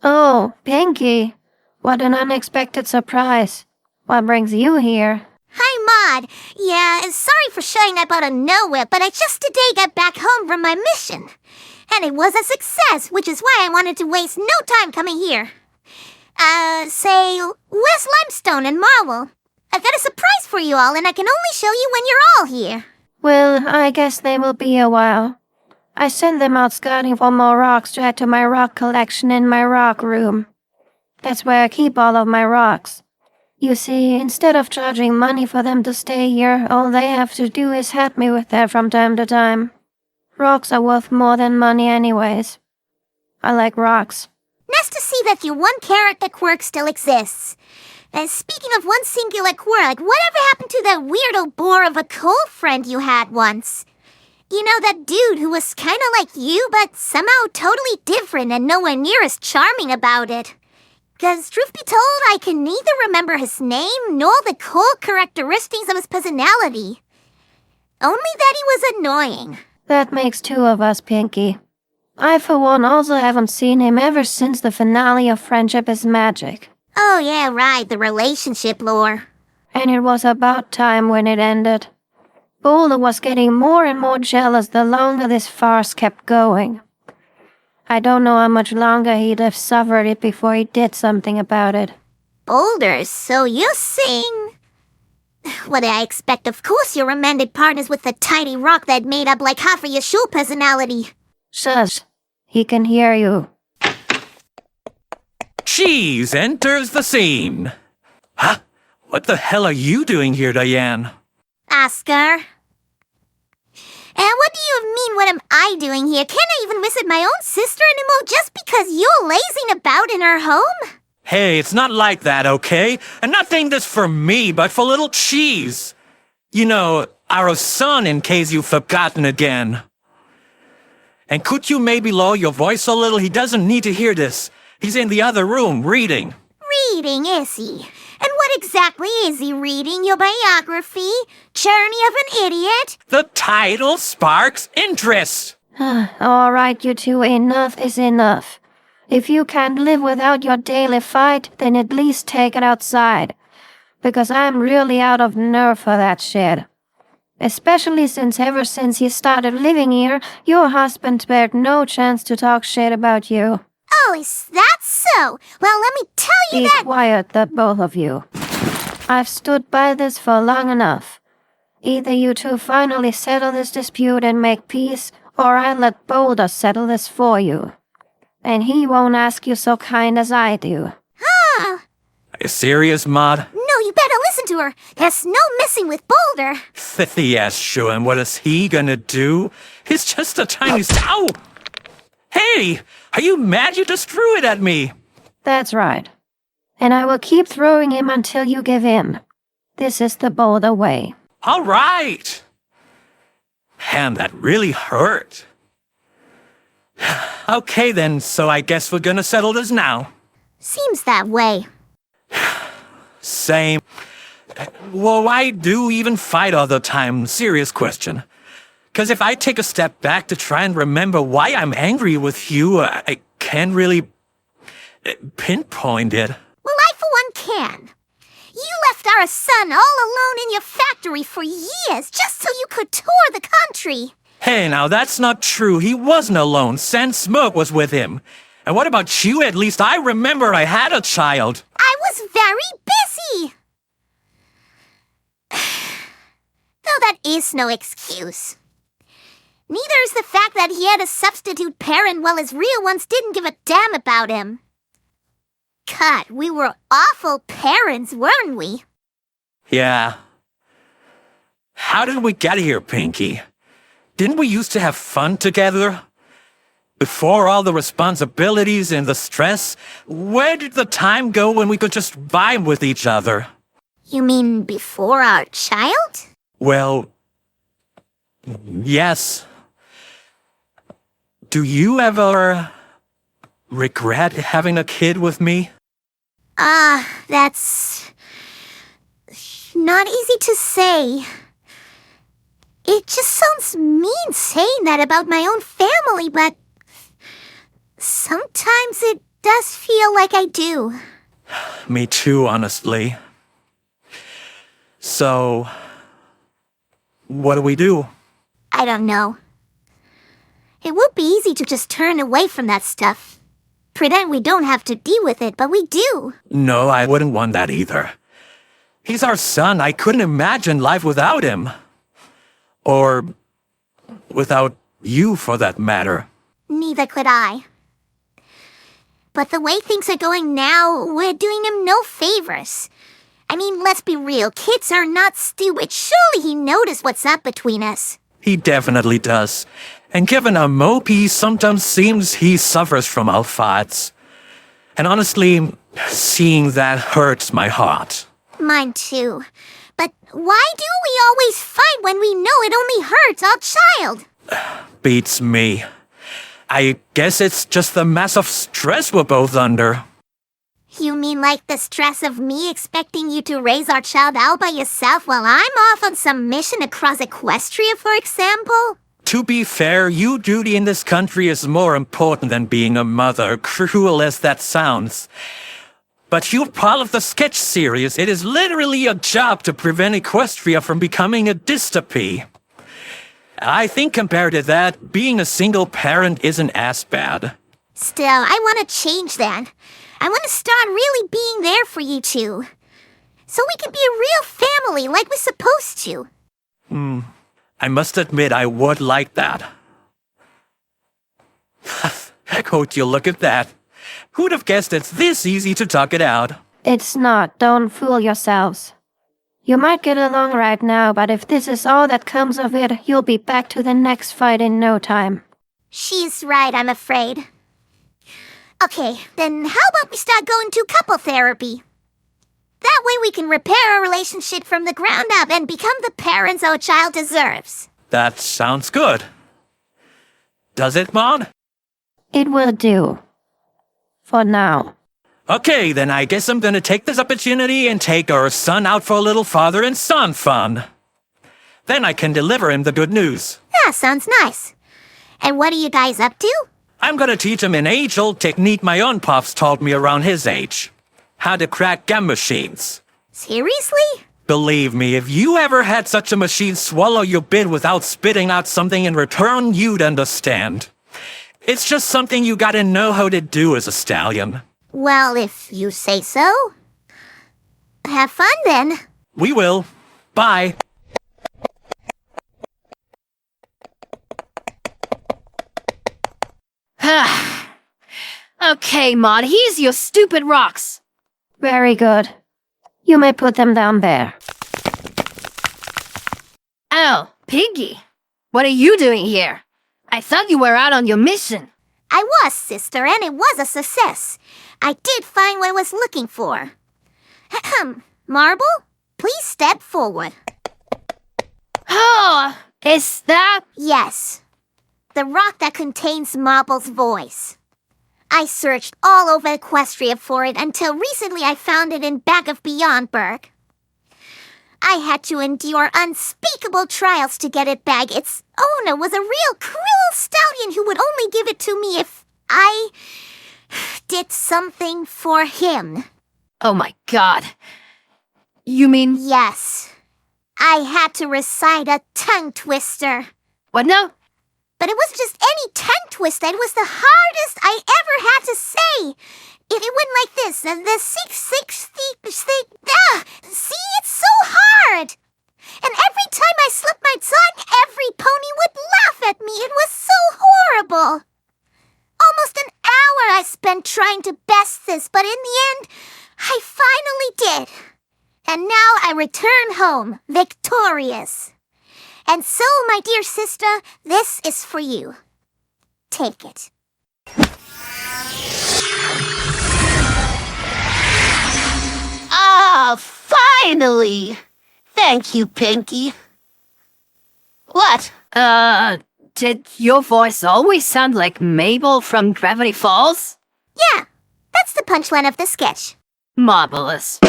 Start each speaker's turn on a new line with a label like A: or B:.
A: Oh, Pinkie. What an unexpected surprise. What brings you here?
B: Hi, Maud. Yeah, sorry for showing up out of nowhere, but I just today got back home from my mission. And it was a success, which is why I wanted to waste no time coming here. Where's Limestone and Marvel? I've got a surprise for you all, and I can only show you when you're all here.
A: Well, I guess they will be a while. I sent them out scouting for more rocks to add to my rock collection in my rock room. That's where I keep all of my rocks. You see, instead of charging money for them to stay here, all they have to do is help me with that from time to time. Rocks are worth more than money anyways. I like rocks.
B: Nice to see that your one character quirk still exists. And speaking of one singular quirk, whatever happened to that weirdo bore of a coal friend you had once? You know, that dude who was kinda like you, but somehow totally different and nowhere near as charming about it. 'Cause truth be told, I can neither remember his name nor the core characteristics of his personality. Only that he was annoying.
A: That makes two of us, Pinkie. I, for one, also haven't seen him ever since the finale of Friendship is Magic.
B: Oh yeah, right, the relationship lore.
A: And it was about time when it ended. Boulder was getting more and more jealous the longer this farce kept going. I don't know how much longer he'd have suffered it before he did something about it.
B: Boulder, so you're saying... What did I expect? Of course your romantic partner's with the tiny rock that made up like half of your show personality.
A: Shush. He can hear you.
C: Cheese enters the scene. Huh? What the hell are you doing here, Diane?
B: Oscar. And what do you mean, what am I doing here? Can't I even visit my own sister anymore just because you're lazing about in her home?
C: Hey, it's not like that, okay? I'm not saying this for me, but for little Cheese. You know, our son, in case you've forgotten again. And could you maybe lower your voice a little? He doesn't need to hear this. He's in the other room, reading.
B: Reading, is he? And what exactly is he reading? Your biography? Journey of an Idiot?
C: The title sparks interest.
A: All right, you two, enough is enough. If you can't live without your daily fight, then at least take it outside. Because I'm really out of nerve for that shit. Especially since ever since you started living here, your husband spared no chance to talk shit about you.
B: Oh, is that so? Well, let me tell you
A: Be
B: that—
A: quiet, the both of you. I've stood by this for long enough. Either you two finally settle this dispute and make peace, or I let Boulder settle this for you. And he won't ask you so kind as I do.
B: Huh?
C: Are you serious, Maud?
B: No, you better listen to her. There's no messing with Boulder.
C: Yes, sure, and what is he gonna do? He's just a tiny Ow! Hey! Are you mad you just threw it at me?
A: That's right. And I will keep throwing him until you give in. This is the Boulder way.
C: All right! Man, that really hurt. Okay then, so I guess we're gonna settle this now.
B: Seems that way.
C: Same. Well, why do we even fight all the time? Serious question. 'Cause if I take a step back to try and remember why I'm angry with you, I can't really pinpoint it.
B: Well, I for one can. You left our son all alone in your factory for years just so you could tour the country.
C: Hey, now that's not true. He wasn't alone. Sam Smoke was with him. And what about you? At least I remember I had a child.
B: I was very busy. Though that is no excuse. Neither is the fact that he had a substitute parent while his real ones didn't give a damn about him. God, we were awful parents, weren't we?
C: Yeah. How did we get here, Pinkie? Didn't we used to have fun together? Before all the responsibilities and the stress, where did the time go when we could just vibe with each other?
B: You mean before our child?
C: Well, yes. Do you ever regret having a kid with me?
B: That's not easy to say. It just sounds mean saying that about my own family, but sometimes it does feel like I do.
C: Me too, honestly. So, what do we do?
B: I don't know. It would be easy to just turn away from that stuff. Pretend we don't have to deal with it, but we do.
C: No, I wouldn't want that either. He's our son. I couldn't imagine life without him. Or without you, for that matter.
B: Neither could I. But the way things are going now, we're doing him no favors. I mean, let's be real. Kids are not stupid. Surely he noticed what's up between us.
C: He definitely does. And given how mopey sometimes seems he suffers from our fights. And honestly, seeing that hurts my heart.
B: Mine too. But why do we always fight when we know it only hurts our child?
C: Beats me. I guess it's just the massive stress we're both under.
B: You mean like the stress of me expecting you to raise our child out by yourself while I'm off on some mission across Equestria, for example?
C: To be fair, your duty in this country is more important than being a mother, cruel as that sounds. But you're part of the sketch series. It is literally a job to prevent Equestria from becoming a dystopy. I think compared to that, being a single parent isn't as bad.
B: Still, I want to change that. I want to start really being there for you two. So we can be a real family like we're supposed to.
C: I must admit I would like that. Would you look at that? Who'd have guessed it's this easy to talk it out?
A: It's not. Don't fool yourselves. You might get along right now, but if this is all that comes of it, you'll be back to the next fight in no time.
B: She's right, I'm afraid. Okay, then how about we start going to couple therapy? That way we can repair our relationship from the ground up and become the parents our child deserves.
C: That sounds good. Does it, Maud?
A: It will do. For now.
C: Okay, then I guess I'm gonna take this opportunity and take our son out for a little father and son fun. Then I can deliver him the good news.
B: Yeah, sounds nice. And what are you guys up to?
C: I'm gonna teach him an age-old technique my own pops taught me around his age. How to crack gum machines.
B: Seriously?
C: Believe me, if you ever had such a machine swallow your bit without spitting out something in return, you'd understand. It's just something you gotta know how to do as a stallion.
B: Well, if you say so. Have fun then.
C: We will. Bye.
D: Okay, Maud, here's your stupid rocks.
A: Very good. You may put them down there.
D: Oh, Pinkie, what are you doing here? I thought you were out on your mission.
B: I was, sister, and it was a success. I did find what I was looking for. Ahem. Marble, please step forward.
D: Oh, is that...
B: Yes. The rock that contains Marble's voice. I searched all over Equestria for it until recently I found it in back of Beyondburg. I had to endure unspeakable trials to get it back. Its owner was a real cruel stallion who would only give it to me if I did something for him.
D: Oh my god. You mean...
B: Yes. I had to recite a tongue twister.
D: What now?
B: But it wasn't just any tongue twister. It was the hardest I ever had to say. It went like this. The see, it's so hard. And every time I slipped my tongue, every pony would laugh at me. It was so horrible. Almost an hour I spent trying to best this, but in the end, I finally did. And now I return home, victorious. And so, my dear sister, this is for you. Take it.
E: Ah, finally! Thank you, Pinkie. What?
D: Did your voice always sound like Mabel from Gravity Falls?
B: Yeah, that's the punchline of the sketch.
D: Marvelous.